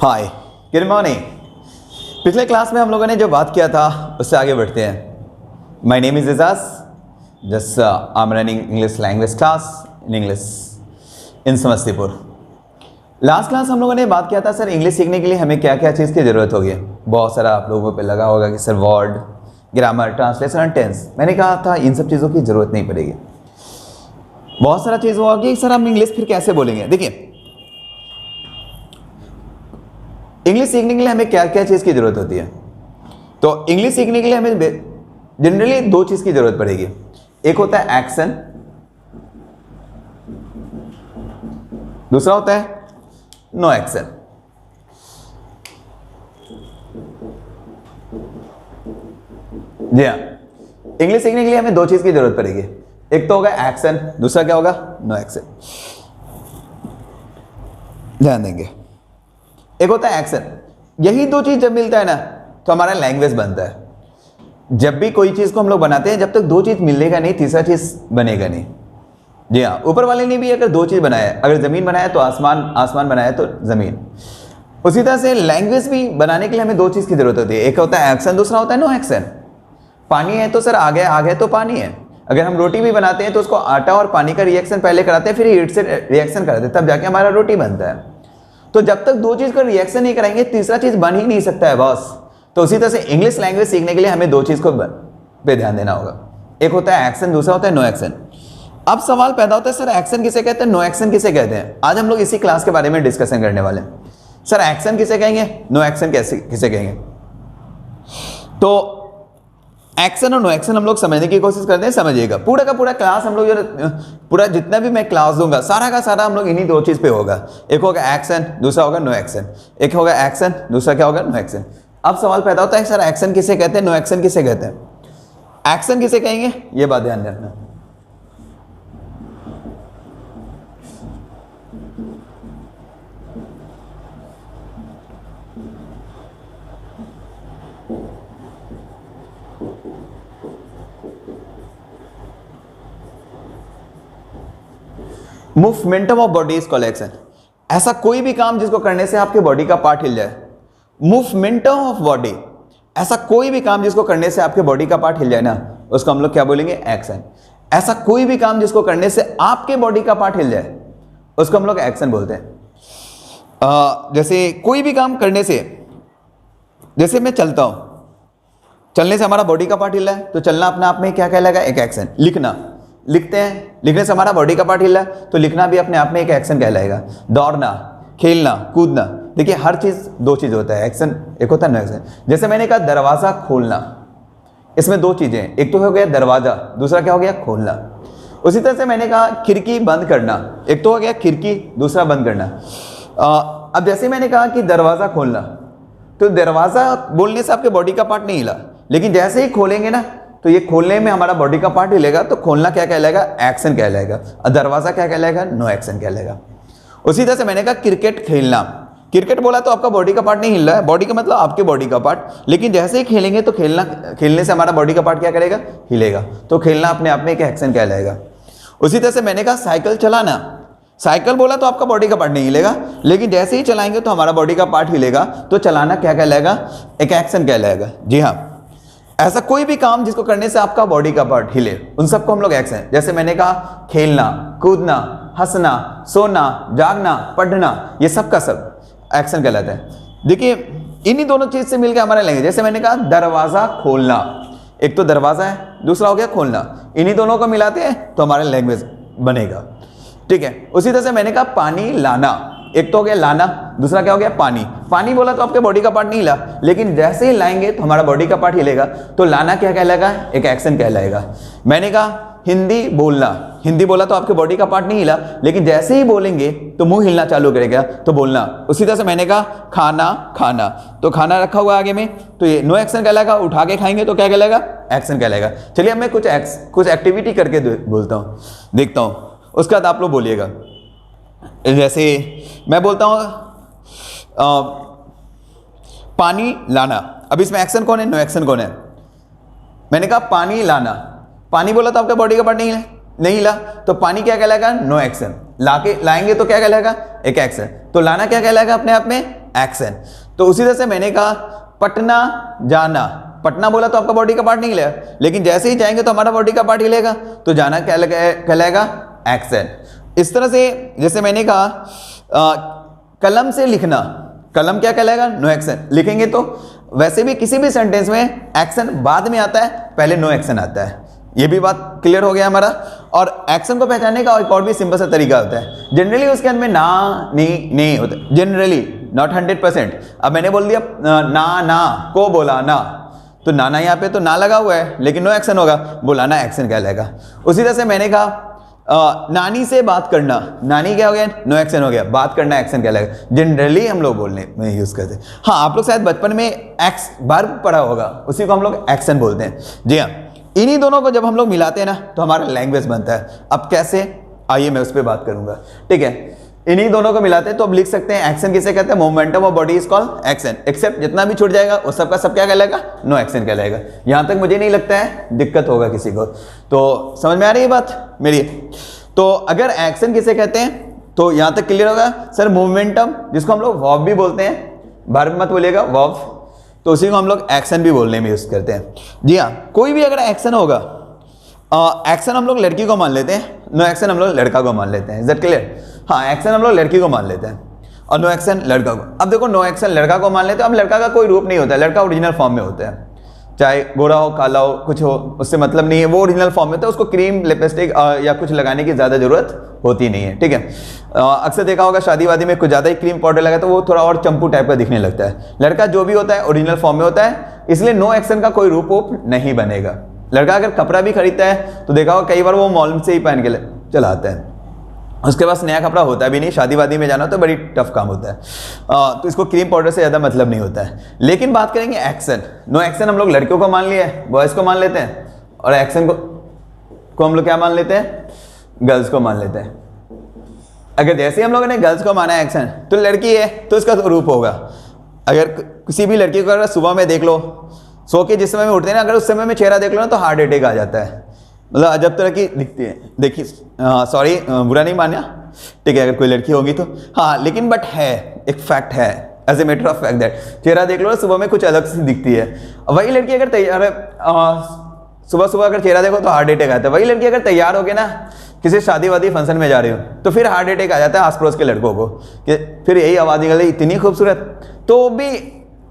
हाय, good morning. पिछले class में हम लोगों ने जो बात किया था उससे आगे बढ़ते हैं। My name is Ejaz, just I am running English language class in English in Samastipur. Last class हम लोगों ने बात किया था सर इंग्लिश सीखने के लिए हमें क्या क्या चीज़ की ज़रूरत होगी। बहुत सारा आप लोगों पे लगा होगा कि sir word, grammar, translation and tense. मैंने कहा था इन सब चीज़ों की ज़रूरत नहीं पड़ेगी। बहुत सारा चीज़ होगा कि सर हम इंग्लिश फिर कैसे बोलेंगे। देखिए, इंग्लिश सीखने के लिए हमें क्या क्या चीज़ की ज़रूरत होती है। तो इंग्लिश सीखने के लिए हमें जनरली दो चीज़ की ज़रूरत पड़ेगी। एक होता है एक्शन, दूसरा होता है नो एक्शन। जी हाँ, इंग्लिश सीखने के लिए हमें दो चीज़ की ज़रूरत पड़ेगी। एक तो होगा एक्शन, दूसरा क्या होगा? No action. ध्यान देंगे, एक होता है एक्शन। यही दो चीज जब मिलता है ना तो हमारा लैंग्वेज बनता है। जब भी कोई चीज को हम लोग बनाते हैं, जब तक दो चीज मिलेगा नहीं तीसरा चीज बनेगा नहीं। जी हाँ, ऊपर वाले ने भी अगर दो चीज बनाया, अगर जमीन बनाया तो आसमान, आसमान बनाया तो जमीन। उसी तरह से लैंग्वेज भी बनाने के लिए हमें दो चीज की जरूरत होती है। एक होता है एक्शन, दूसरा होता है नो एक्शन। पानी है तो सर आगे आगे तो पानी है। अगर हम रोटी भी बनाते हैं तो उसको आटा और पानी का रिएक्शन पहले कराते हैं, फिर हीट से रिएक्शन कराते हैं, तब जाके हमारा रोटी बनता है। तो जब तक दो चीज का रिएक्शन नहीं कराएंगे तीसरा चीज बन ही नहीं सकता है बॉस। तो उसी तरह से इंग्लिश लैंग्वेज सीखने के लिए हमें दो चीज को पे ध्यान देना होगा। एक होता है एक्शन, दूसरा होता है नो एक्शन। अब सवाल पैदा होता है सर एक्शन किसे कहते हैं, नो एक्शन किसे कहते हैं। आज हम लोग इसी क्लास के बारे में डिस्कशन करने वाले हैं। सर एक्शन किसे कहेंगे, नो एक्शन किसे कहेंगे। तो एक्शन और नो एक्शन हम लोग समझने की कोशिश करते हैं। समझिएगा, पूरा का पूरा क्लास हम लोग पूरा जितना भी मैं क्लास दूंगा सारा का सारा हम लोग इन्हीं दो चीज पे होगा। एक होगा एक्शन, दूसरा होगा नो एक्शन। एक होगा एक्शन, दूसरा क्या होगा? No action. अब सवाल पैदा होता है सर एक्शन किसे कहते हैं, नो एक्शन किसे कहते हैं। एक्शन किसे कहेंगे ये बात ध्यान रखना। Momentum of body is called action. ऐसा कोई भी काम जिसको करने से आपके बॉडी का पार्ट हिल जाए। मूवमेंटम ऑफ बॉडी, ऐसा कोई भी काम जिसको करने से आपके बॉडी का पार्ट हिल जाए ना, उसको हम लोग क्या बोलेंगे? एक्शन। ऐसा कोई भी काम जिसको करने से आपके बॉडी का पार्ट हिल जाए उसको हम लोग एक्शन बोलते हैं। जैसे कोई भी काम करने से, जैसे मैं चलता हूं, चलने से हमारा बॉडी का पार्ट हिल रहा है तो चलना अपने आप में क्या कहलाएगा? एक एक्शन। लिखना, लिखते हैं, लिखने से हमारा बॉडी का पार्ट हिल रहा है तो लिखना भी अपने आप में एक एक्शन कहलाएगा। दौड़ना, खेलना, कूदना, देखिए हर चीज दो चीज होता है, एक्शन एक होता है नो एक्शन। जैसे मैंने कहा दरवाजा खोलना, इसमें दो चीजें, एक तो हो गया दरवाजा, दूसरा क्या हो गया? खोलना। उसी तरह से मैंने कहा खिड़की बंद करना, एक तो हो गया खिड़की, दूसरा बंद करना। अब जैसे मैंने कहा कि दरवाजा खोलना, तो दरवाजा बोलने से आपके बॉडी का पार्ट नहीं हिला, लेकिन जैसे ही खोलेंगे ना तो ये खोलने में हमारा बॉडी का पार्ट हिलेगा तो खोलना क्या कहलाएगा? एक्शन कहलाएगा। और दरवाजा क्या कहलाएगा? नो एक्शन कहलाएगा। उसी तरह से मैंने कहा क्रिकेट खेलना, क्रिकेट बोला तो आपका बॉडी का पार्ट नहीं हिल रहा है, बॉडी का मतलब आपके बॉडी का पार्ट, लेकिन जैसे ही खेलेंगे तो खेलने से हमारा बॉडी का पार्ट क्या करेगा? हिलेगा। तो खेलना अपने आप में एक एक्शन कहलाएगा। उसी तरह से मैंने कहा साइकिल चलाना, साइकिल बोला तो आपका बॉडी का पार्ट नहीं हिलेगा, लेकिन जैसे ही चलाएंगे तो हमारा बॉडी का पार्ट हिलेगा, तो चलाना क्या कहलाएगा? एक एक्शन कहलाएगा। जी हाँ, ऐसा कोई भी काम जिसको करने से आपका बॉडी का पार्ट हिले उन सबको हम लोग एक्शन। जैसे मैंने कहा खेलना, कूदना, हंसना, सोना, जागना, पढ़ना, ये सब का सब एक्शन कहलाता है। देखिए इन्हीं दोनों चीज से मिलकर हमारा लैंग्वेज। जैसे मैंने कहा दरवाजा खोलना, एक तो दरवाजा है, दूसरा हो गया खोलना, इन्हीं दोनों को मिलाते हैं तो हमारा लैंग्वेज बनेगा। ठीक है। उसी तरह से मैंने कहा पानी लाना, एक तो हो गया लाना, दूसरा क्या हो गया? पानी। पानी बोला तो आपके बॉडी का पार्ट नहीं हिला, लेकिन जैसे ही लाएंगे तो हमारा बॉडी का पार्ट हिलेगा, तो लाना क्या कहलाएगा? एक एक्शन कहलाएगा। मैंने कहा हिंदी बोलना, हिंदी बोला तो आपके बॉडी का पार्ट नहीं हिला, लेकिन जैसे ही बोलेंगे तो मुंह हिलना चालू करेगा, तो बोलना। उसी तरह से मैंने कहा खाना खाना, तो खाना रखा हुआ आगे में तो ये नो एक्शन कहलाएगा। उठा के खाएंगे तो क्या कहलाएगा? एक्शन कहलाएगा। चलिए अब मैं कुछ एक्टिविटी करके बोलता हूँ, देखता हूँ, उसके बाद आप लोग बोलिएगा। जैसे मैं बोलता हूँ पानी लाना, अब इसमें एक्शन कौन है? नो एक्शन कौन है? मैंने कहा पानी लाना, पानी बोला तो आपका बॉडी का पार्ट नहीं हिला, तो पानी क्या कहलाएगा? No action. लाएंगे तो क्या कहलाएगा? एक एक्शन। तो लाना क्या कहलाएगा अपने आप में? एक्शन। तो उसी तरह से मैंने कहा पटना जाना, पटना बोला तो आपका बॉडी का पार्ट नहीं हिलेगा, लेकिन जैसे ही जाएंगे तो हमारा बॉडी का पार्ट हिलेगा, तो जाना क्या कहलाएगा, एक्शन। इस तरह से जैसे मैंने कहा कलम से लिखना, कलम क्या कहलाएगा, नो एक्शन। लिखेंगे तो वैसे भी किसी भी सेंटेंस में एक्शन बाद में आता है, पहले नो एक्शन आता है। ये भी बात क्लियर हो गया हमारा। और एक्शन को पहचानने का एक और भी सिंपल सा तरीका होता है, जनरली उसके अंदर में ना नी होता है, जनरली, नॉट 100%। अब मैंने बोल दिया ना को बोला ना, तो नाना यहाँ पे तो ना लगा हुआ है लेकिन नो एक्शन होगा, बोलाना एक्शन कहलाएगा। उसी तरह से मैंने कहा नानी से बात करना, नानी क्या हो गया, नो एक्शन हो गया, बात करना एक्शन कहलाएगा। जनरली हम लोग बोलने में यूज करते हैं। हाँ, आप लोग शायद बचपन में एक्स वर्ब पढ़ा होगा, उसी को हम लोग एक्शन बोलते हैं। जी हाँ, इन्हीं दोनों को जब हम लोग मिलाते हैं ना तो हमारा लैंग्वेज बनता है। अब कैसे, आइए मैं उस पर बात करूंगा। ठीक है, इन्हीं दोनों को मिलाते हैं तो अब लिख सकते हैं एक्शन किसे कहते हैं, momentum of body is called action. Except जितना भी छूट जाएगा वो सबका सब क्या कहलाएगा, नो एक्शन कहलाएगा। यहां तक मुझे नहीं लगता है दिक्कत होगा किसी को, तो समझ में आ रही है बात मेरी। तो अगर एक्शन किसे कहते हैं तो यहां तक क्लियर होगा। सर मोमेंटम, जिसको हम लोग वर्ब भी बोलते हैं, वर्ब मत बोलिएगा, वर्ब, तो उसी को हम लोग एक्शन भी बोलने में यूज करते हैं। जी हाँ, कोई भी अगर एक्शन होगा, एक्शन हम लोग लड़की को मान लेते हैं, नो एक्शन हम लोग लड़का को मान लेते हैं। Is that clear? हाँ, एक्शन हम लोग लड़की को मान लेते हैं और नो एक्शन लड़का को। अब देखो, नो एक्शन लड़का को मान लेते हैं, अब लड़का का कोई रूप नहीं होता है, लड़का ओरिजिनल फॉर्म में होता है, चाहे गोरा हो काला हो कुछ हो, उससे मतलब नहीं है, वो ओरिजिनल फॉर्म में होता है, उसको क्रीम लिपस्टिक या कुछ लगाने की ज़्यादा जरूरत होती नहीं है। ठीक है, अक्सर देखा होगा शादी वादी में कुछ ज़्यादा ही क्रीम पाउडर लगा तो वो थोड़ा और चंपू टाइप का दिखने लगता है। लड़का जो भी होता है ओरिजिनल फॉर्म में होता है, इसलिए नो एक्शन का कोई रूप नहीं बनेगा। लड़का अगर कपड़ा भी खरीदता है तो देखा होगा कई बार वो मॉल से ही पहन के चलाता है, उसके पास नया कपड़ा होता भी नहीं, शादी वादी में जाना तो बड़ी टफ काम होता है, तो इसको क्रीम पाउडर से ज़्यादा मतलब नहीं होता है। लेकिन बात करेंगे एक्शन, नो एक्शन हम लोग लड़कियों को मान लिया है, बॉयज़ को मान लेते हैं, और एक्शन को हम लोग क्या मान लेते हैं, गर्ल्स को मान लेते हैं। अगर जैसे हम लोगों ने गर्ल्स को माना एक्शन, तो लड़की है तो इसका रूप होगा। अगर किसी भी लड़की को अगर सुबह में देख लो, सो के जिस समय में उठते हैं ना, अगर उस समय में चेहरा देख लो ना तो हार्ट अटैक आ जाता है, मतलब अजब तरह की दिखती है। देखिए, सॉरी बुरा नहीं मानना, ठीक है, अगर कोई लड़की होगी तो, हाँ, लेकिन बट है, एक फैक्ट है, as a matter of fact that चेहरा देख लो ना सुबह में कुछ अलग सी दिखती है। वही लड़की अगर तैयार, सुबह सुबह अगर चेहरा देखो तो हार्ट अटैक आता है। वही लड़की अगर तैयार होगी ना, किसी शादी वादी फंक्शन में जा रही हो, तो फिर हार्ट अटैक आ जाता है आस पड़ोस के लड़कों को, कि फिर यही आवाज़ निकल रही, इतनी खूबसूरत, तो भी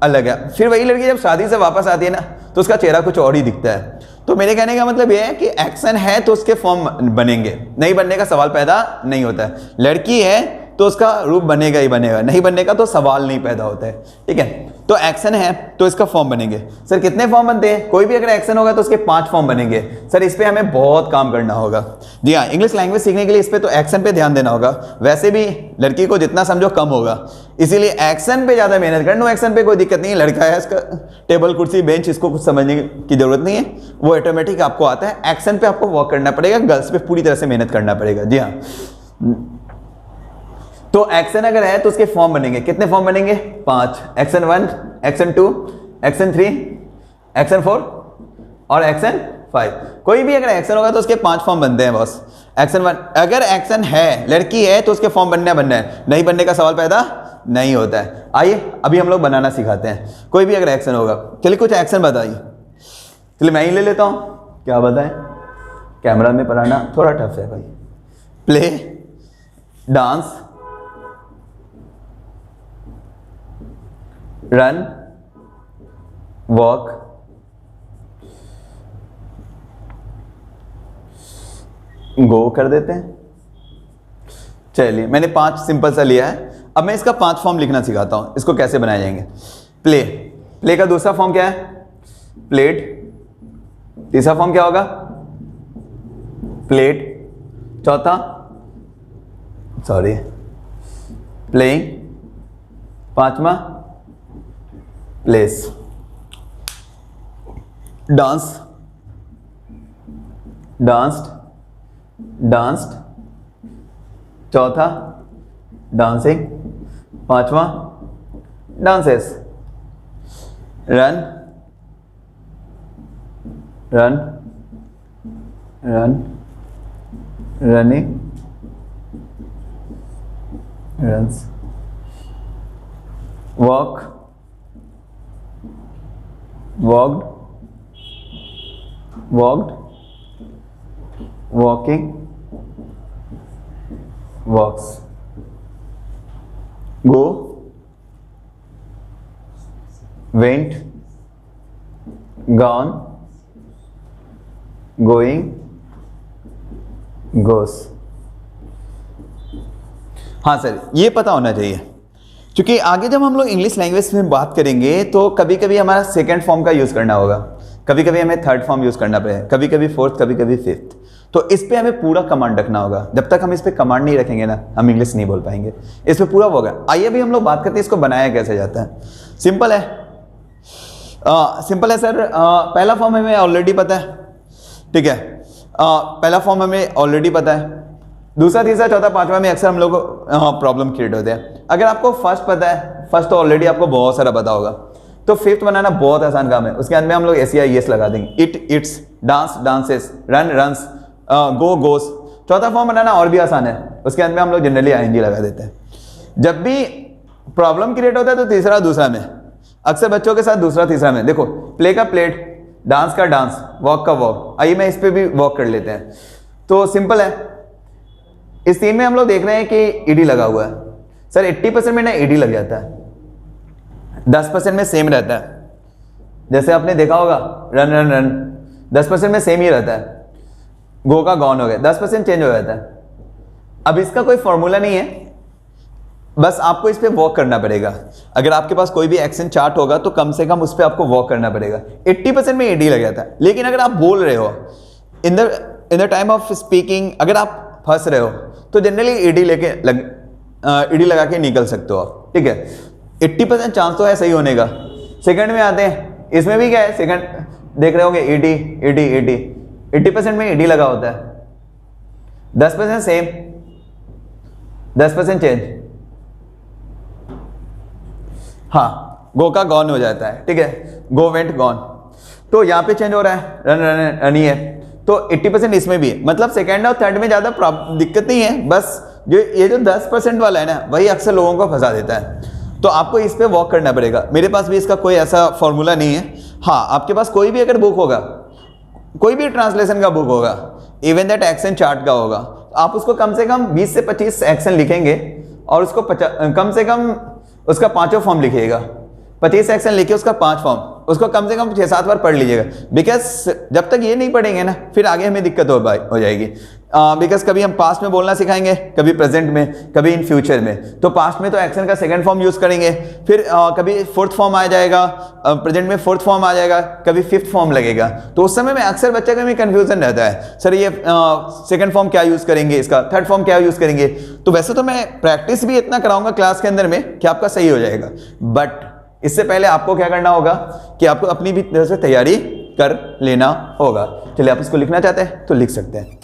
अलग है। फिर वही लड़की जब शादी से वापस आती है ना तो उसका चेहरा कुछ और ही दिखता है। तो मेरे कहने का मतलब ये है कि एक्शन है तो उसके फॉर्म बनेंगे, नहीं बनने का सवाल पैदा नहीं होता है। लड़की है तो उसका रूप बनेगा ही बनेगा, नहीं बनने का तो सवाल नहीं पैदा होता है। ठीक है, तो एक्शन है तो इसका फॉर्म बनेंगे। सर कितने फॉर्म बनते हैं? कोई भी अगर एक्शन होगा तो उसके 5 फॉर्म बनेंगे। सर इस पे हमें बहुत काम करना होगा। जी हाँ, इंग्लिश लैंग्वेज सीखने के लिए इस पे तो एक्शन पे ध्यान देना होगा। वैसे भी लड़की को जितना समझो कम होगा, इसीलिए एक्शन पे ज़्यादा मेहनत करना। नो एक्शन पे कोई दिक्कत नहीं है, लड़का है, इसका टेबल कुर्सी बेंच, इसको कुछ समझने की जरूरत नहीं है, वो ऑटोमेटिक आपको आता है। एक्शन पे आपको वर्क करना पड़ेगा, गर्ल्स पे पूरी तरह से मेहनत करना पड़ेगा। जी हाँ, तो एक्शन अगर है तो उसके फॉर्म बनेंगे। कितने फॉर्म बनेंगे? 5। एक्शन 1, एक्शन 2, एक्शन 3, एक्शन 4 और एक्शन 5। कोई भी अगर एक्शन होगा तो उसके 5 फॉर्म बनते हैं बॉस। एक्शन 1, अगर एक्शन है, लड़की है तो उसके फॉर्म बनना है, नहीं बनने का सवाल पैदा नहीं होता है। आइए अभी हम लोग बनाना सिखाते हैं। कोई भी अगर एक्शन होगा, चलिए कुछ एक्शन बताइए। चलिए मैं ही ले लेता हूँ, क्या बताएं, कैमरा में पढ़ाना थोड़ा टफ है भाई। प्ले, डांस, रन, वॉक, गो कर देते हैं। चलिए मैंने 5 सिंपल सा लिया है, अब मैं इसका 5 फॉर्म लिखना सिखाता हूं, इसको कैसे बनाए जाएंगे। प्ले, प्ले का दूसरा फॉर्म क्या है? प्लेड। तीसरा फॉर्म क्या होगा? प्लेट। चौथा, सॉरी, प्लेइंग। 5वां, प्लेस। Dance, danced, danced. चौथा, डांसिंग। 5वां, dances. Run, run, run, running, runs, walk, walked, walked, walking, walks, go, went, gone, going, goes. हाँ सर, ये पता होना चाहिए, क्योंकि आगे जब हम लोग इंग्लिश लैंग्वेज में बात करेंगे तो कभी कभी हमारा सेकेंड फॉर्म का यूज़ करना होगा, कभी कभी हमें थर्ड फॉर्म यूज़ करना पड़ेगा, कभी कभी फोर्थ, कभी कभी फिफ्थ। तो इस पे हमें पूरा कमांड रखना होगा। जब तक हम इस पे कमांड नहीं रखेंगे ना, हम इंग्लिश नहीं बोल पाएंगे। इस पे पूरा होगा। आइए अभी हम लोग बात करते हैं इसको बनाया कैसे जाता है। सिंपल है, सिंपल है सर। पहला फॉर्म हमें ऑलरेडी पता है, ठीक है। पहला फॉर्म हमें ऑलरेडी पता है। दूसरा, तीसरा, चौथा, पांचवा में अक्सर हम लोग को प्रॉब्लम क्रिएट होते हैं। अगर आपको फर्स्ट पता है, फर्स्ट तो ऑलरेडी आपको बहुत सारा पता होगा, तो फिफ्थ बनाना बहुत आसान काम है। उसके अंदर में हम लोग SEIES लगा देंगे। It, its, dance, dances, run, runs, go, goes. चौथा फॉर्म बनाना और भी आसान है। उसके अंदर में हम लोग जनरली ING लगा देते हैं। जब भी प्रॉब्लम क्रिएट होता है तो तीसरा, दूसरा में, अक्सर बच्चों के साथ दूसरा, तीसरा में। देखो, प्ले का प्लेट, डांस का डांस, वॉक का वॉक। आइए मैं इस पे भी वॉक कर लेते हैं। तो सिंपल है, इस तीन में हम लोग देख रहे हैं कि ED लगा हुआ है। सर 80% में ना ED लग जाता है, 10% में सेम रहता है। जैसे आपने देखा होगा, रन, रन, रन 10% में सेम ही रहता है। गो का गॉन हो गया, 10% चेंज हो जाता है। अब इसका कोई फॉर्मूला नहीं है, बस आपको इस पे वॉक करना पड़ेगा। अगर आपके पास कोई भी एक्शन चार्ट होगा तो कम से कम उस पर आपको वॉक करना पड़ेगा। 80% में ED लग जाता है। लेकिन अगर आप बोल रहे हो in the time of speaking, अगर आप फंस रहे हो तो जनरली ED लगा के निकल सकते हो आप, ठीक है। 80% चांस तो है सही होने का। सेकंड में आते हैं, इसमें भी क्या है, सेकंड देख रहे होंगे, ED 80% में ED लगा होता है। 10% सेम, 10% चेंज। हाँ, गो का गॉन हो जाता है, ठीक है। गो, वेंट, गॉन। तो यहाँ पे चेंज हो रहा है, रन, रन, रनी है। तो 80% इसमें भी है। मतलब सेकंड और थर्ड में ज़्यादा दिक्कत नहीं है। बस ये जो 10% वाला है ना, वही अक्सर लोगों को फंसा देता है। तो आपको इस पे वॉक करना पड़ेगा। मेरे पास भी इसका कोई ऐसा फॉर्मूला नहीं है। हाँ, आपके पास कोई भी अगर बुक होगा, कोई भी ट्रांसलेशन का बुक होगा, इवन दैट एक्शन चार्ट का होगा, आप उसको कम से कम 20 से 25 एक्शन लिखेंगे और उसको कम से कम उसका 5 फॉर्म लिखिएगा। 25 एक्शन लिखिए, उसका 5 फॉर्म, उसको कम से कम 6-7 बार पढ़ लीजिएगा। बिकॉज जब तक ये नहीं पढ़ेंगे ना, फिर आगे हमें दिक्कत हो जाएगी। बिकॉज कभी हम पास्ट में बोलना सिखाएंगे, कभी प्रेजेंट में, कभी इन फ्यूचर में। तो पास्ट में तो एक्शन का सेकंड फॉर्म यूज करेंगे, फिर कभी फोर्थ फॉर्म आ जाएगा, प्रेजेंट में फोर्थ फॉर्म आ जाएगा, कभी फिफ्थ फॉर्म लगेगा। तो उस समय में अक्सर बच्चे का भी कंफ्यूजन रहता है, सर ये सेकंड फॉर्म क्या यूज करेंगे, इसका थर्ड फॉर्म क्या यूज करेंगे। तो वैसे तो मैं प्रैक्टिस भी इतना कराऊंगा क्लास के अंदर में कि आपका सही हो जाएगा, बट इससे पहले आपको क्या करना होगा कि आपको अपनी भी तरह से तैयारी कर लेना होगा। चलिए, आप इसको लिखना चाहते हैं तो लिख सकते हैं।